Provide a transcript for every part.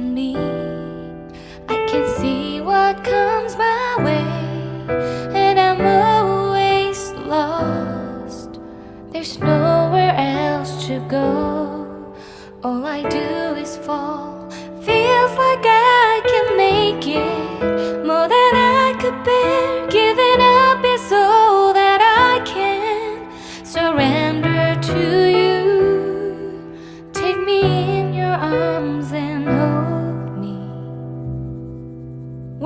in me. I can see what comes my way, and I'm always lost. There's nowhere else to go. All I do is fall. Feels like I can make it more than I could bear. Giving up is all that I can surrender to you. Take me in your arms and hold me.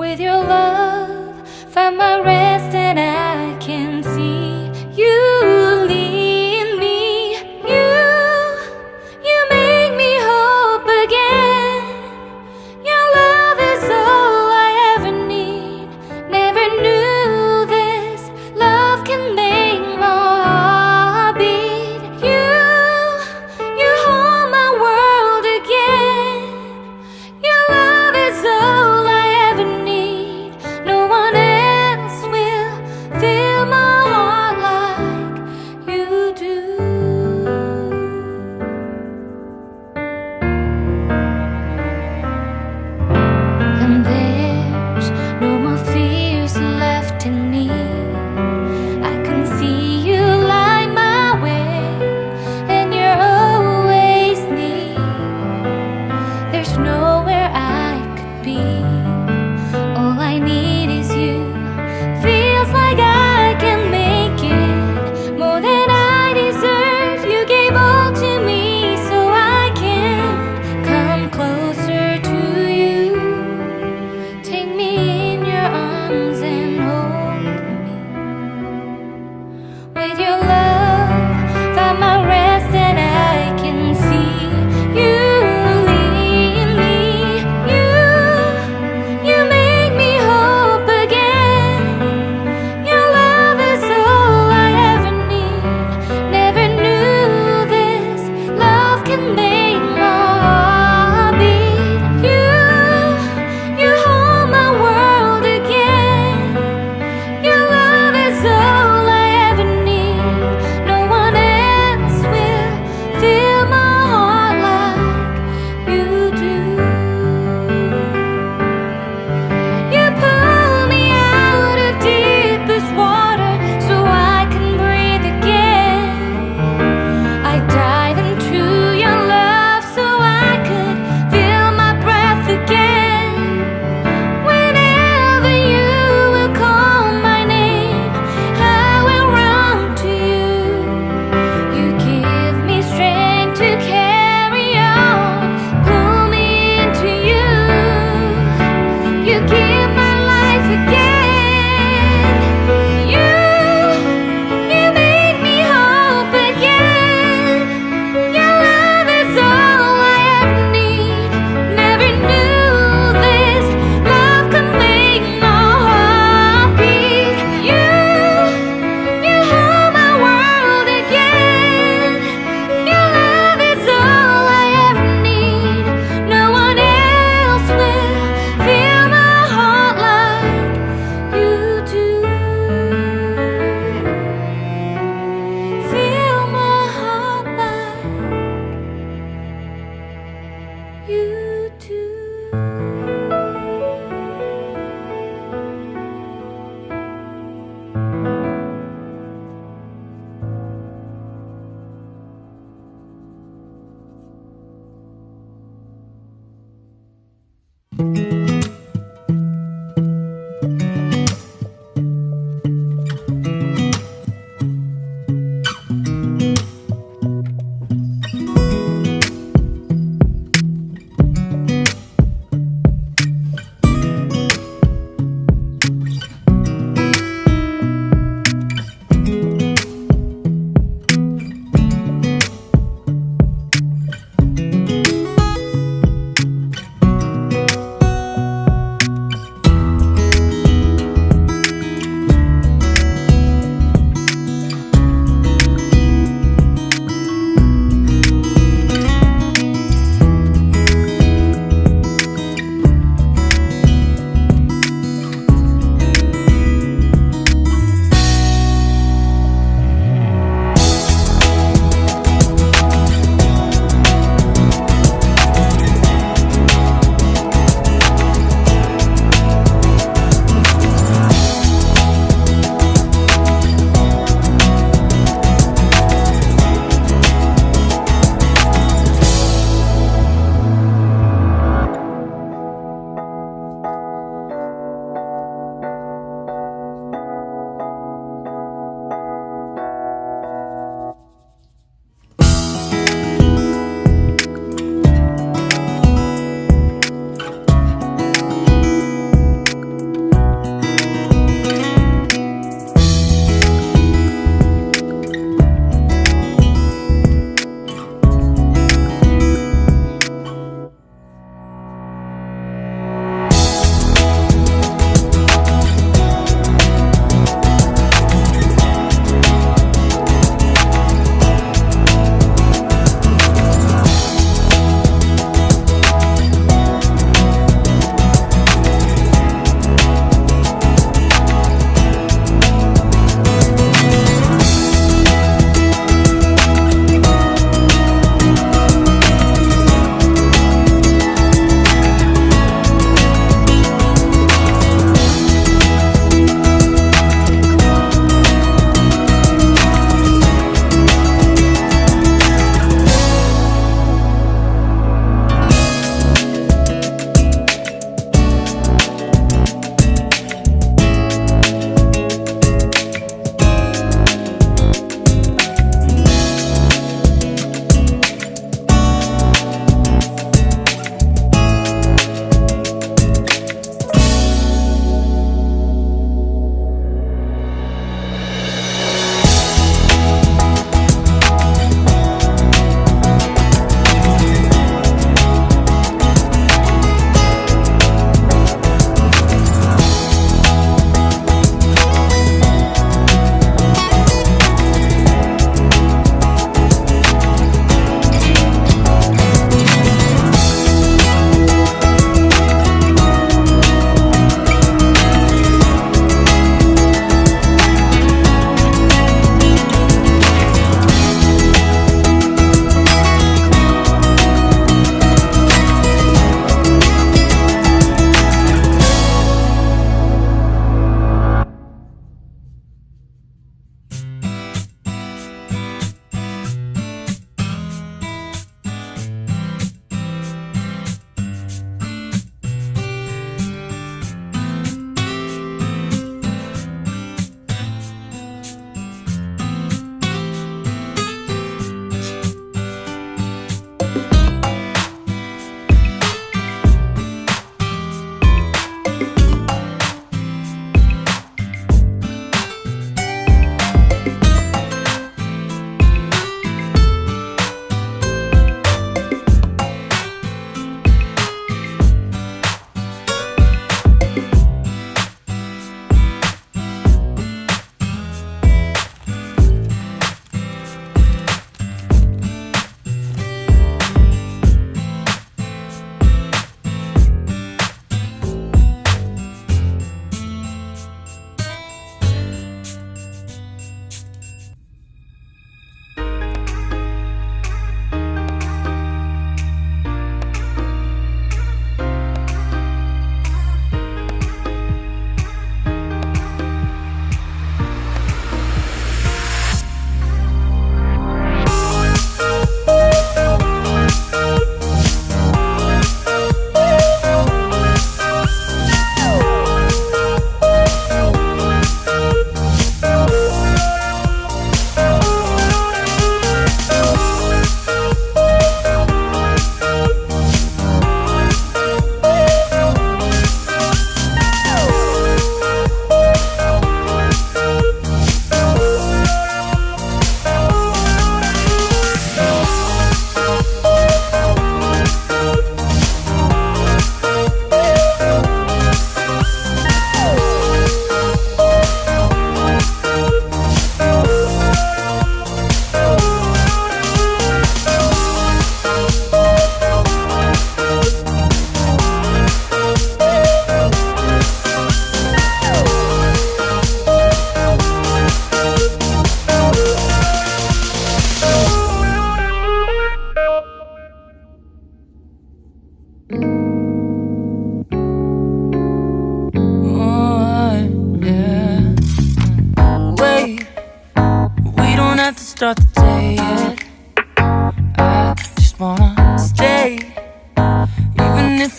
With your love, find my rest, and I can see you lead me. You make me hope again. Your love is all I ever need. Never knew this love can make my heart beat. You hold my world again. Your love is all I ever need. No one else will fill my heart like you do. And there's no more fears left in me. I can see you light my way, and you're always near. There's nowhere I could be. All I need is you. Feels like I can make it more than I deserve. You gave all to me so I can come closer to you. Take me in your arms and hold me. With your love, find my rest, and I can see you lead me. You make me hope again. Your love is all I ever need. Never knew this love can make my heart beat. You hold my world again. Your love is all I ever need. No one else will fill my heart like you do. You pull me out of deepest water so I can breathe again. I dive into your love so I could feel my breath again. Whenever you will call my name, I will run to you. You give me strength to carry on. Pull me into you. You give my life again. You make me hope again. Your love is all I ever need. Never knew this love could make my heart beat. You hold my world again. Your love is all I ever need. No one else will fill my heart like you do. Fill my heart like you do.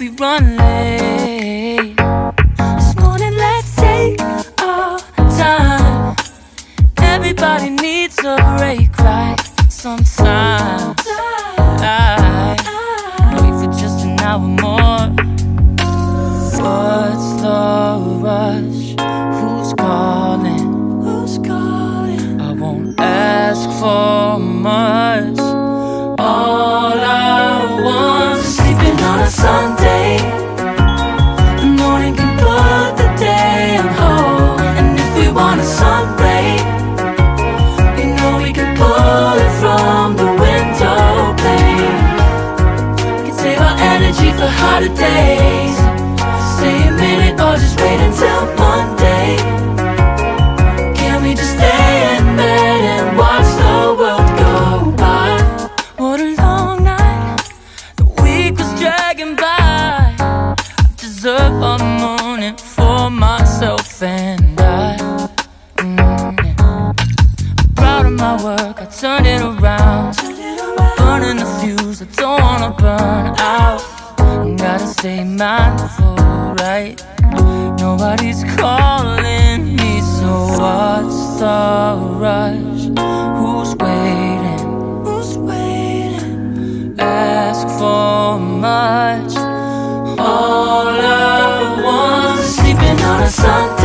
we run late. This morning let's take our time. Everybody needs a break, right? Sometimes I wait for just an hour more. What's the rush? Who's calling? Who's calling? I won't ask for much. All I want is sleeping on a Sunday. The morning can put the day on hold. And if we want a sun ray, we know we can pull it from the window pane. We can save our energy for harder days. Stay a minute or just wait until Monday. Can we just stay in bed and watch the world go by? What a long night, the week was dragging by. I deserve a morning for myself and I. I'm proud of my work, I turned it around. Burning the fuse, I don't wanna burn out. Gotta stay mindful, right? Nobody's calling me, so what's the rush? Who's waiting? Who's waiting? Ask for much. All I want is sleeping on a Sunday.